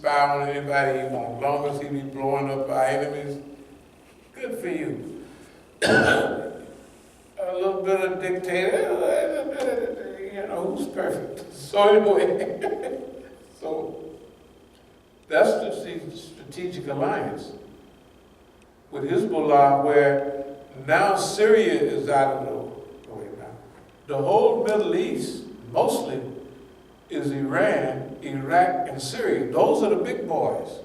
spy on anybody he wants, as long as he be blowing up our enemies. Good for you. A little bit of dictator, who's perfect. So anyway, so that's the strategic alliance with Hezbollah, where now Syria is out of the way now. The whole Middle East, mostly, is Iran, Iraq, and Syria. Those are the big boys.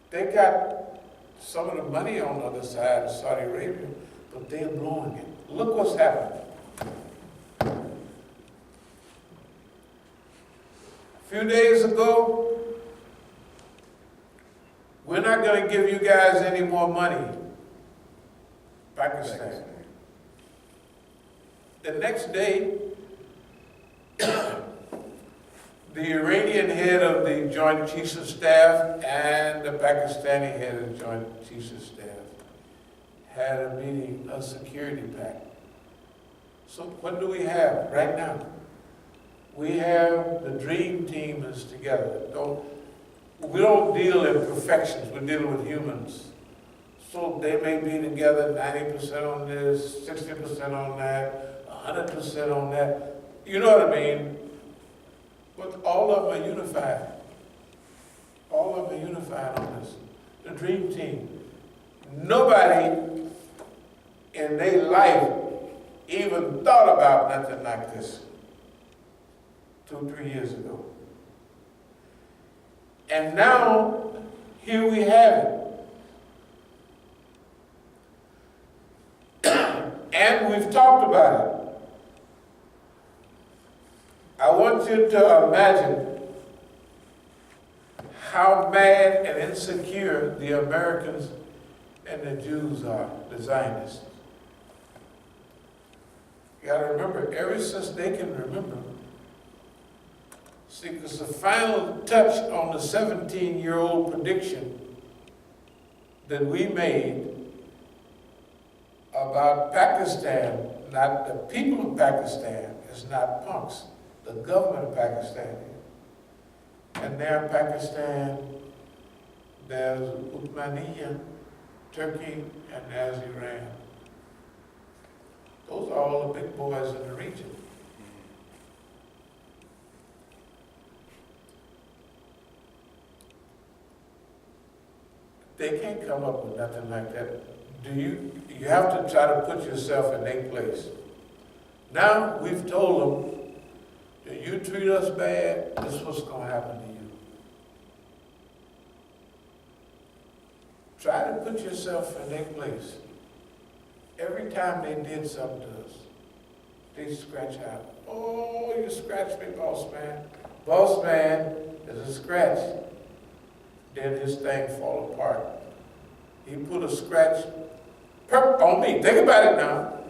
They got some of the money on the other side of Saudi Arabia, but they're blowing it. Look what's happening. A few days ago, we're not going to give you guys any more money. Pakistan. The next day, the Iranian head of the Joint Chiefs of Staff and the Pakistani head of the Joint Chiefs of Staff had a meeting, a security pact. So what do we have right now? We have the dream team is together. We don't deal in perfections, we're dealing with humans. So they may be together 90% on this, 60% on that, 100% on that. You know what I mean? But all of them are unified. All of them are unified on this. The dream team. Nobody in their life even thought about nothing like this 2, 3 years ago. And now, here we have it. And we've talked about it. I want you to imagine how mad and insecure the Americans and the Jews are, the Zionists. You gotta remember, ever since they can remember, see, because the final touch on the 17-year-old prediction that we made about Pakistan, not the people of Pakistan, is not punks. The government of Pakistan. And there in Pakistan, there's Uthmania, Turkey, and there's Iran. Those are all the big boys in the region. They can't come up with nothing like that. You have to try to put yourself in their place. Now we've told them, if you treat us bad, this is what's going to happen to you. Try to put yourself in their place. Every time they did something to us, they scratch out. Oh, you scratched me, boss man. Boss man is a scratch. Then his thing fall apart. He put a scratch on me. Think about it now.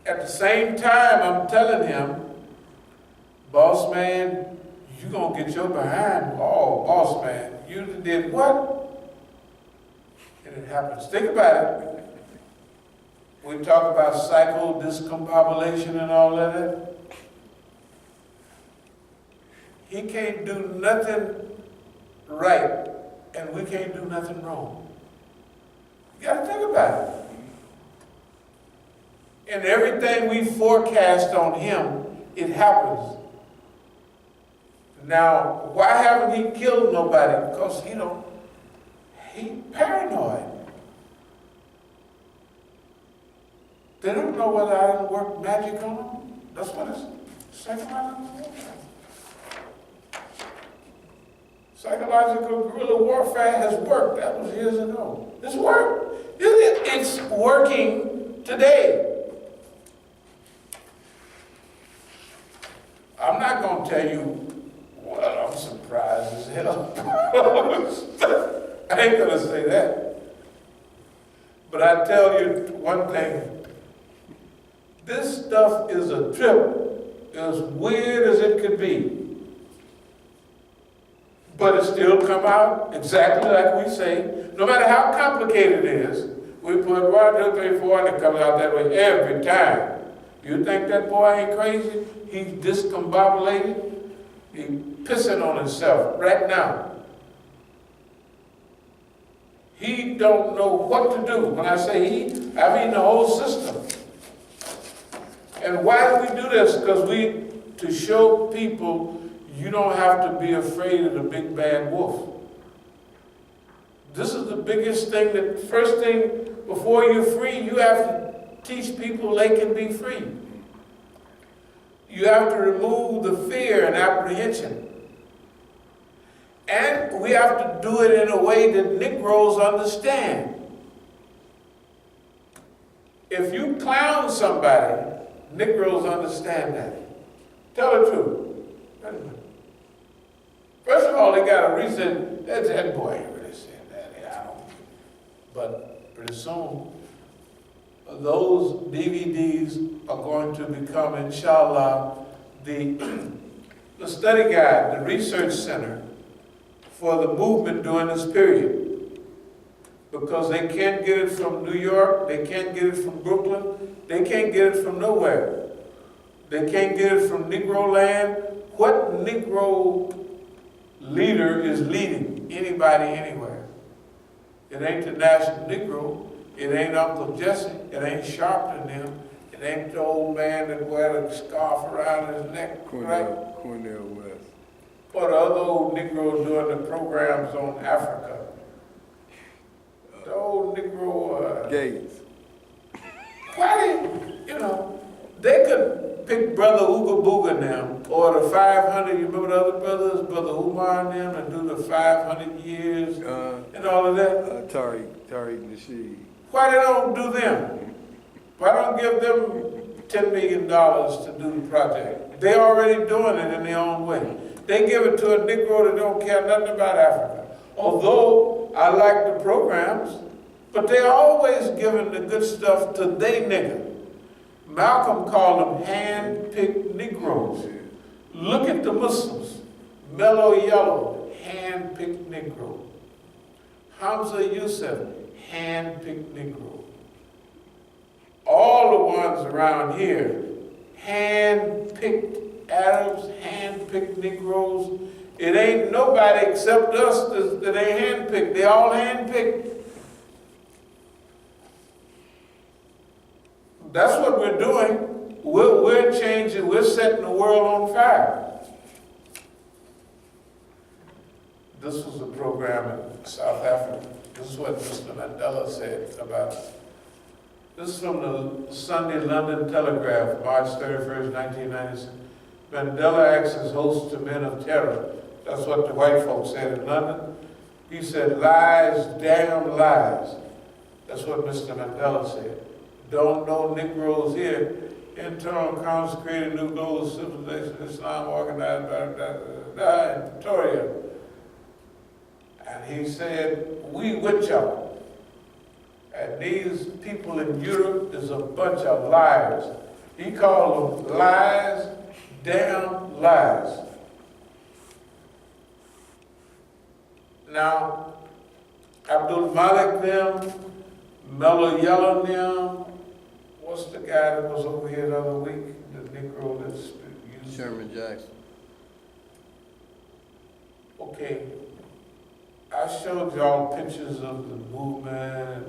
At the same time, I'm telling him, boss man, you gonna get your behind. Oh, boss man, you did what? And it happens. Think about it. We talk about psycho discombobulation and all of that. He can't do nothing right, and we can't do nothing wrong. You gotta think about it. And everything we forecast on him, it happens. Now, why haven't he killed nobody? Because he paranoid. They don't know whether I didn't work magic on them. That's what it's psychological warfare. Psychological guerrilla warfare has worked. That was years ago. It's worked. It's working today. I'm not going to tell you, well, I'm surprised as hell. I ain't going to say that. But I tell you one thing. This stuff is a trip, as weird as it could be. But it still come out exactly like we say. No matter how complicated it is, we put 1, 2, 3, 4, and it comes out that way every time. You think that boy ain't crazy? He's discombobulated. He's pissing on himself right now. He don't know what to do. When I say he, I mean the whole system. And why do we do this? Because to show people you don't have to be afraid of the big bad wolf. This is the biggest thing, first thing, before you're free, you have to teach people they can be free. You have to remove the fear and apprehension. And we have to do it in a way that Negroes understand. If you clown somebody, Negroes understand that. Tell the truth. Wait a minute. First of all, they got a reason. That boy ain't really saying that. I don't. But pretty soon, those DVDs are going to become, inshallah, the study guide, the research center for the movement during this period. Because they can't get it from New York, they can't get it from Brooklyn, they can't get it from nowhere. They can't get it from Negro land. What Negro leader is leading anybody anywhere? It ain't the National Negro, it ain't Uncle Jesse, it ain't Sharpton them, it ain't the old man that wear a scarf around his neck, right? Cornell West. Or the other old Negro doing the programs on Africa. The old Negro... Gates. Why, they could pick Brother Ooga Booga now, or the 500, you remember the other brothers, Brother Umar and them, and do the 500 years and all of that? Tariq Nasheed. Why they don't do them? Why don't give them $10 million to do the project? They're already doing it in their own way. They give it to a Negro that don't care nothing about Africa. Although I like the programs, but they're always giving the good stuff to they nigger. Malcolm called them hand-picked Negroes. Look at the Muslims. Mellow Yellow, hand-picked Negro. Hamza Yusuf, hand-picked Negro. All the ones around here, hand-picked Arabs, hand-picked Negroes. It ain't nobody except us that ain't hand-picked. They all hand-picked. That's what we're doing. We're changing, we're setting the world on fire. This was a program in South Africa. This is what Mr. Mandela said about it. This is from the Sunday London Telegraph, March 31st, 1996. Mandela acts as host to men of terror. That's what the white folks said in London. He said, lies, damn lies. That's what Mr. Mandela said. Don't know Negroes here. Internal consecrated new global civilization, Islam organized in Pretoria. And he said, we with y'all. And these people in Europe is a bunch of liars. He called them lies, damn lies. Now, Abdul Malik them, Mellow Yellow them, what's the guy that was over here the other week, the Negro that's used? Sherman Jackson. Okay, I showed y'all pictures of the movement.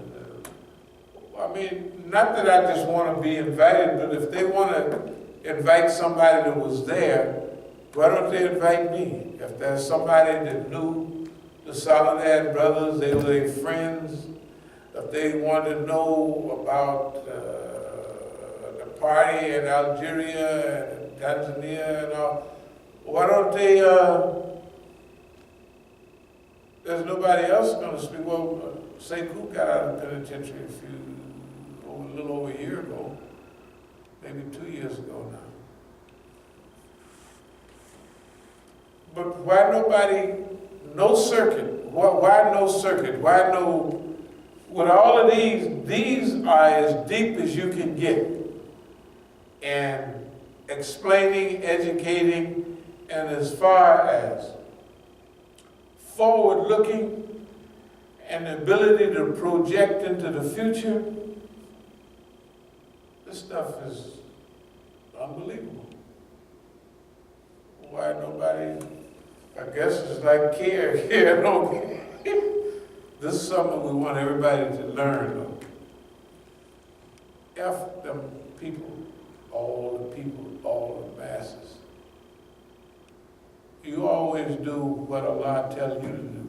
I mean, not that I just want to be invited, but if they want to invite somebody that was there, why don't they invite me? If there's somebody that knew the Soledad brothers, they were their friends, if they want to know about the party in Algeria and Tanzania and all, why don't they, there's nobody else going to speak. Well, Sekou got out of the penitentiary a little over a year ago, maybe 2 years ago now. But why nobody, no circuit? Why no circuit? Why no, with all of these are as deep as you can get. And explaining, educating, and as far as forward-looking and the ability to project into the future, this stuff is unbelievable. Why nobody, I guess it's like care, no care. This is something we want everybody to learn though. F them people, all the masses. You always do what Allah tells you to do.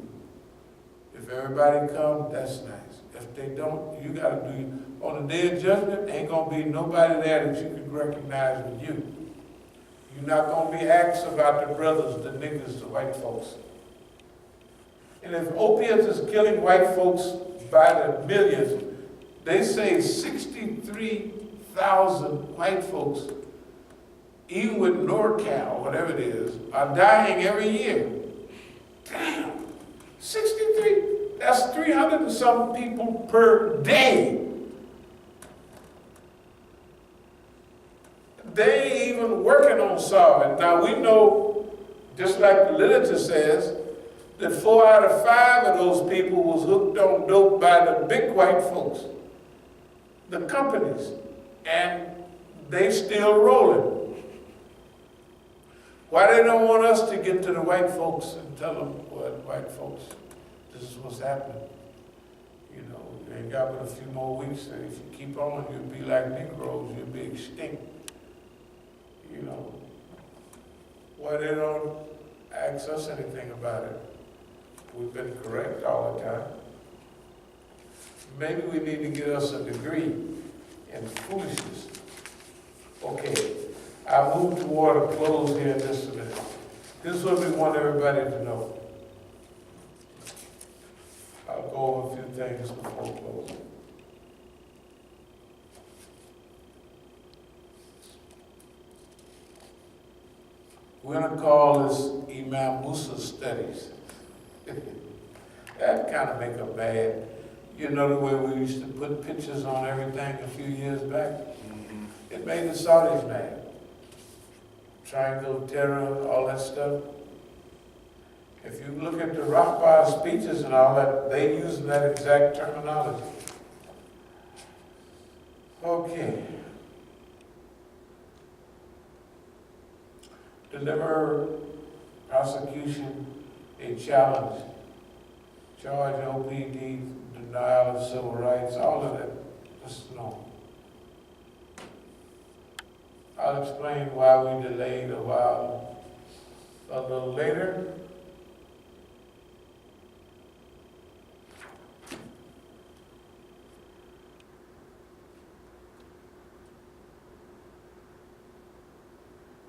If everybody come, that's nice. If they don't, you gotta do, on the day of judgment, ain't gonna be nobody there that you can recognize with you. You're not gonna be asked about the brothers, the niggas, the white folks. And if opiates is killing white folks by the millions, they say 63,000 white folks, even with NorCal, whatever it is, are dying every year. Damn, 63, that's 300 and some people per day. They ain't even working on solving. Now we know, just like the literature says, that 4 out of 5 of those people was hooked on dope by the big white folks, the companies, and they still rolling. Why they don't want us to get to the white folks and tell them, well, white folks, this is what's happening. You know, you ain't got but a few more weeks, and if you keep on, you'll be like Negroes, you'll be extinct. You know, why they don't ask us anything about it? We've been correct all the time. Maybe we need to get us a degree in foolishness. Okay, I'll move toward a close here in just a minute. This is what we want everybody to know. I'll go over a few things before closing. We're going to call this Imam Musa studies. That kind of make them mad. You know the way we used to put pictures on everything a few years back? Mm-hmm. It made the Saudis mad. Triangle terror, all that stuff. If you look at the Rahbar speeches and all that, they use that exact terminology. Okay. Deliver prosecution a challenge. Charge OPD, denial of civil rights, all of that. Just know. I'll explain why we delayed a while a little later.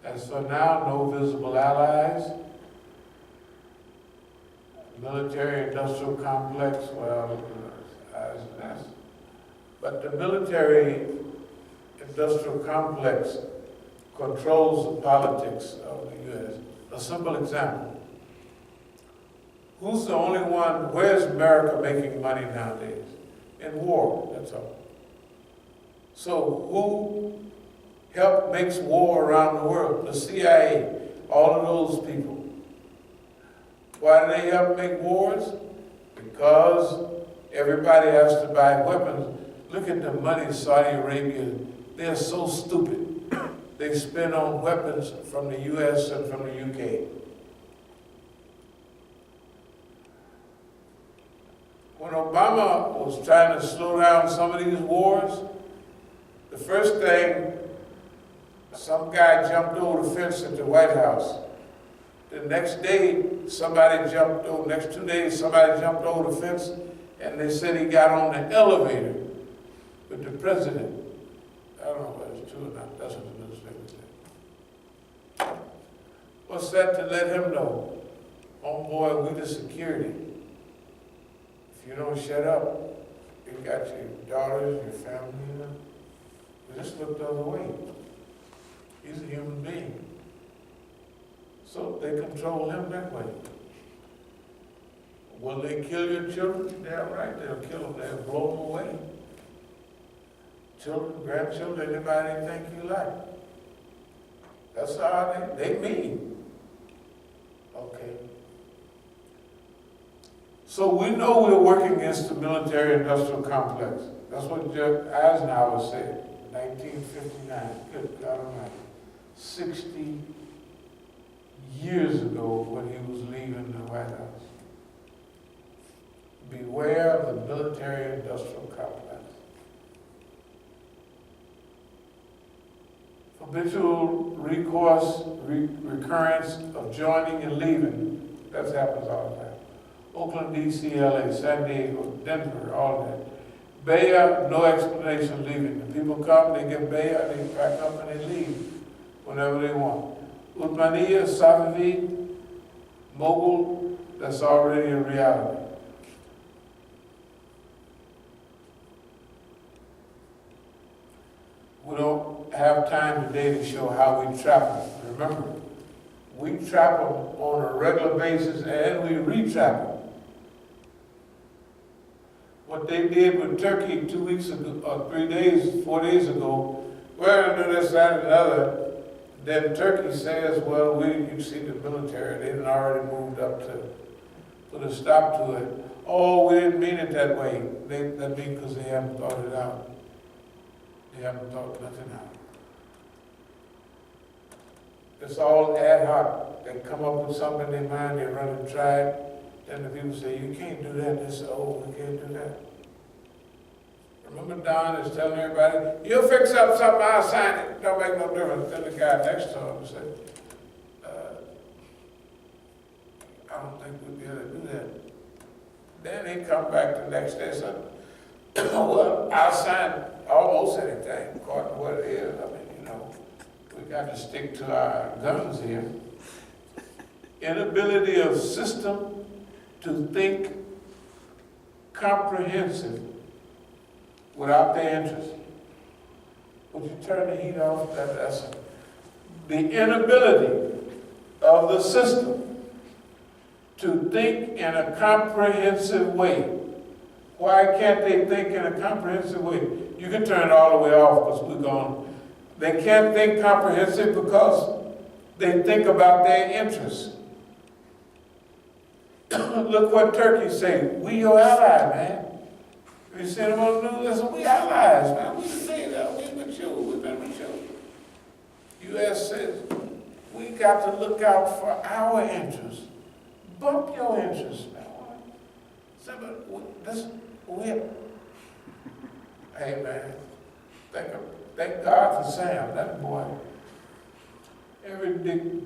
As for now, no visible allies. Military-industrial complex, well, but the military-industrial complex controls the politics of the U.S. A simple example. Who's the only one, where's America making money nowadays? In war, that's all. So who makes war around the world? The CIA, all of those people. Why do they help make wars? Because everybody has to buy weapons. Look at the money Saudi Arabia, they're so stupid. They spend on weapons from the US and from the UK. When Obama was trying to slow down some of these wars, the first thing, some guy jumped over the fence at the White House. The next day, somebody jumped over, next 2 days, somebody jumped over the fence, and they said he got on the elevator with the president. I don't know whether it's true or not, that's what the newspaper said. What's that to let him know? Homeboy, we the security. If you don't shut up, you got your daughters, your family, you know. You just look the other way. He's a human being. So they control him that way. Will they kill your children? They're right, they'll kill them, they'll blow them away. Children, grandchildren, anybody think you like. That's how they mean. Okay. So we know we're working against the military-industrial complex. That's what Judge Eisenhower said in 1959. Good God Almighty. 60 years ago when he was leaving the White House. Beware of the military-industrial complex. Habitual recurrence of joining and leaving. That happens all the time. Oakland, D.C., L.A., San Diego, Denver, all that. Bayah, no explanation leaving. The people come, they get Bayah, they pack up and they leave whenever they want. Uthmaniyah, Safavid, Mogul, that's already a reality. We don't have time today to show how we trap them. Remember, we trap them on a regular basis and we re-trap them. What they did with Turkey 2 weeks ago, or 3 days, 4 days ago, we're going to do this, that, and another. Then Turkey says, well, you see the military, they had already moved up to put a stop to it. Oh, we didn't mean it that way. That means because they haven't thought it out. They haven't thought nothing out. It's all ad hoc. They come up with something in their mind, they run and try it. Then the people say, you can't do that. They say, oh, we can't do that. Remember Don is telling everybody, you'll fix up something, I'll sign it. Don't make no difference. Then the guy next to him said, I don't think we'll be able to do that. Then he come back the next day and said, well, I'll sign almost anything, according to what it is. I mean, we got to stick to our guns here. Inability of system to think comprehensive without their interest. Would you turn the heat off? That's the inability of the system to think in a comprehensive way. Why can't they think in a comprehensive way? You can turn it all the way off because we're gone. They can't think comprehensive because they think about their interests. Look what Turkey say. We your ally, man. We see them on the news, listen, we allies, man. We say that. We with you. We've been with you. U.S. says, we got to look out for our interests. Bump your interests, man. So, hey, man. Thank God for Sam, that boy. Every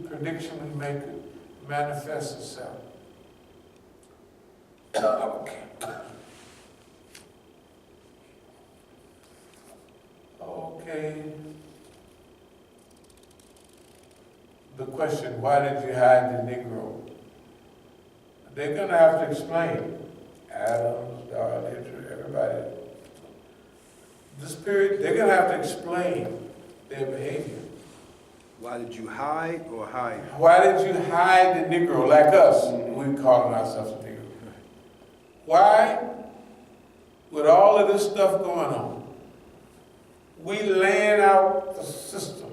prediction we make manifests itself. Okay. Okay. The question, why did you hide the Negro? They're going to have to explain. Adams, Darlitch, everybody. This period, they're going to have to explain their behavior. Why did you hide or hide? Why did you hide the Negro like us? We calling ourselves a Negro. Why, with all of this stuff going on, we laying out the system.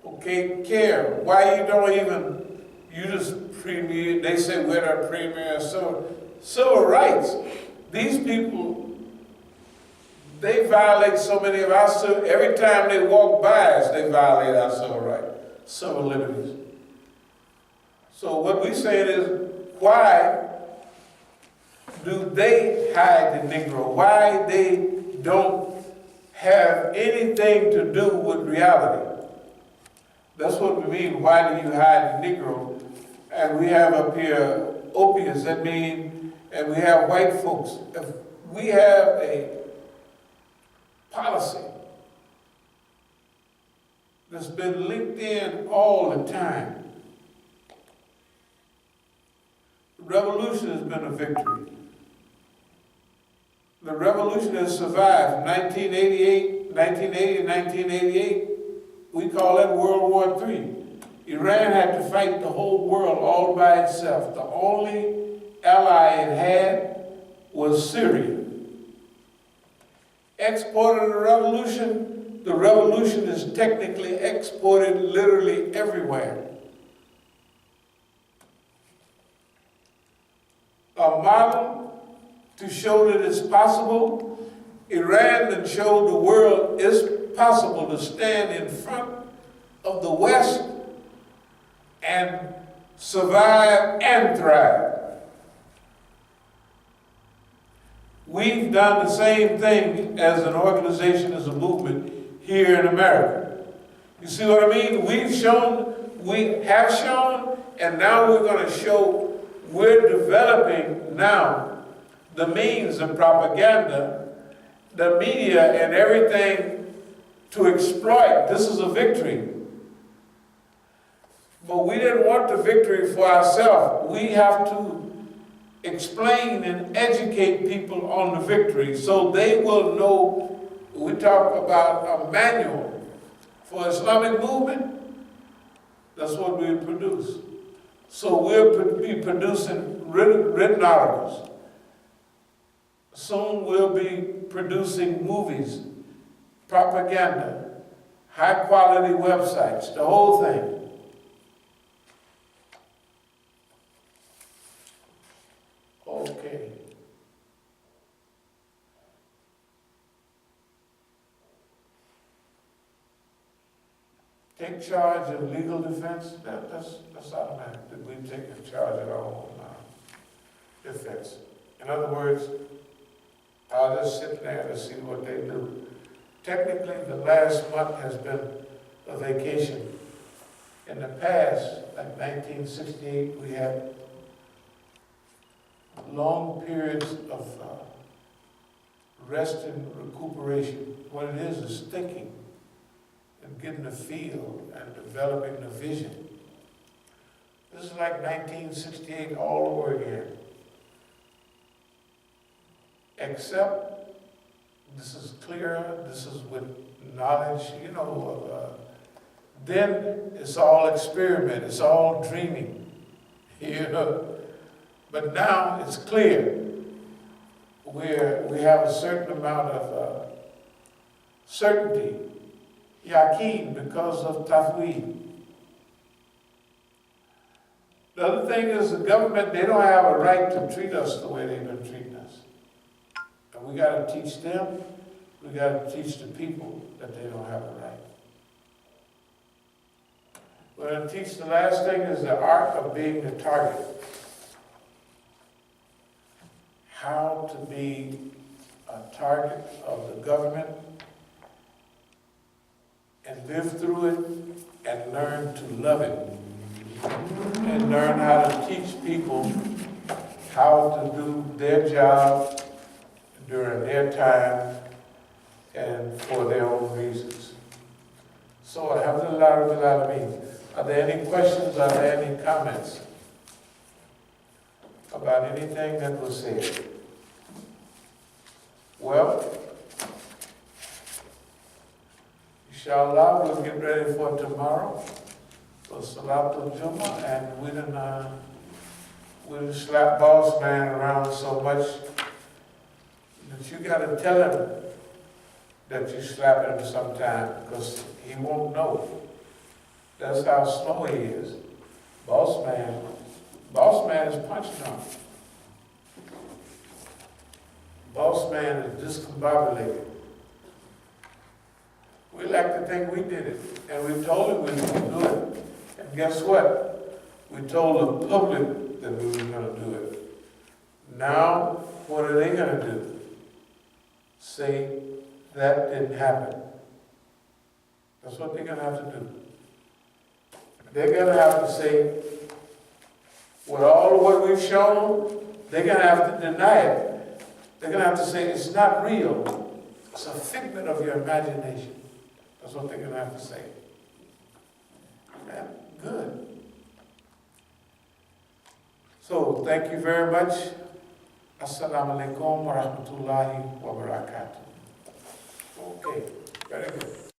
Okay, care. Why you don't even, you just premier, they say we're the premier of civil rights. These people, they violate so many of our civil, every time they walk by us, they violate our civil rights, civil liberties. So what we saying is, why do they hide the Negro? Why they don't have anything to do with reality? That's what we mean, why do you hide the Negro? And we have up here opiates, that mean, and we have white folks. If we have a policy that's been linked in all the time, the revolution has been a victory. The revolution has survived. 1980 to 1988, we call that World War III. Iran had to fight the whole world all by itself. The only ally it had was Syria. Exported the revolution is technically exported literally everywhere. A model to show that it's possible. Iran then showed the world it's possible to stand in front of the West and survive and thrive. We've done the same thing as an organization, as a movement here in America. You see what I mean? We have shown, and now we're going to show we're developing now the means of propaganda, the media, and everything to exploit. This is a victory. But we didn't want the victory for ourselves. We have to explain and educate people on the victory so they will know. We talk about a manual for Islamic movement. That's what we produce. So we'll be producing written articles. Soon we'll be producing movies, propaganda, high quality websites, the whole thing. Okay. Take charge of legal defense. That's automatic. That we take charge of our own defense. In other words, I'll just sit there and see what they do. Technically, the last month has been a vacation. In the past, like 1968, we had long periods of rest and recuperation. What it is thinking and getting a feel and developing a vision. This is like 1968 all over again. Except this is clearer, this is with knowledge, then it's all experiment, it's all dreaming, But now it's clear. We have a certain amount of certainty, yaqeen, because of tafweed. The other thing is the government, they don't have a right to treat us the way they've been treating us. And we got to teach them, we got to teach the people that they don't have a right. We're going to teach the last thing is the art of being the target. How to be a target of the government and live through it and learn to love it. And learn how to teach people how to do their job during their time and for their own reasons. So, alhamdulillah, rabbil alameen. Are there any questions? Are there any comments about anything that was said? Well, inshallah, we'll get ready for tomorrow. For Salatul Jummah, and we didn't slap boss man around so much that you got to tell him that you slap him sometime, because he won't know. That's how slow he is. Boss man is punching on. Boss man is discombobulated. We like to think we did it, and we told him we would do it. And guess what? We told the public that we were going to do it. Now, what are they going to do? Say that didn't happen. That's what they're going to have to do. They're going to have to say, with all of what we've shown, they're going to have to deny it. They're going to have to say it's not real. It's a figment of your imagination. That's what they're going to have to say. Yeah, good. So, thank you very much. As-salamu alaykum wa rahmatullahi wa barakatuh. Okay, very good.